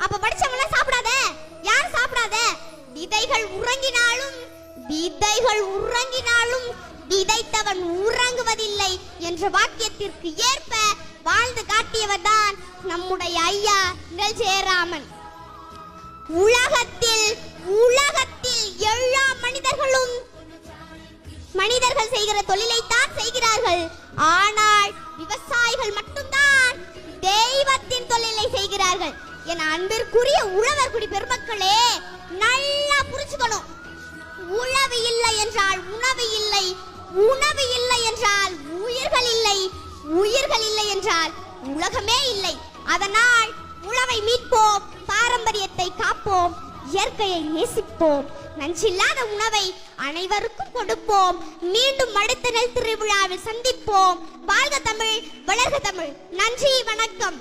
அப்ப படிச்சவங்க சாப்பிடாத, யார் சாப்பிடாத? விதைகள் உறங்கினாலும் விதைத்தவன் உறங்குவதில்லை என்ற வாக்கியத்திற்கு ஏற்ப வாழ்ந்து காட்டியவர் தான் நம்முடைய ஐயா நெல் ஜெயராமன். உலகத்தில் எல்லா மனிதர்கள் செய்கிற தொழிலைத்தான் செய்கிறார்கள். ஆனால் விவசாயிகள் மட்டும்தான் தெய்வத்தின் தொழிலை செய்கிறார்கள். என் அன்பிற்குரிய உழவர் குடி பெருமக்களே, நல்லா புரிஞ்சுக்கணும். உழவு இல்லை என்றால் உணவு இல்லை, உணவு இல்லை என்றால் உயிர்கள் இல்லை, உயிர்கள் இல்லை என்றால் உலகமே இல்லை. அதனால் உழவை மீட்போம், பாரம்பரியத்தை காப்போம், இயற்கையை நேசிப்போம், நஞ்சில்லாத உணவை அனைவருக்கும் கொடுப்போம். மீண்டும் அடுத்த நெல் திருவிழாவில் சந்திப்போம். வாழ்க தமிழ், வளர்க தமிழ். நன்றி, வணக்கம்.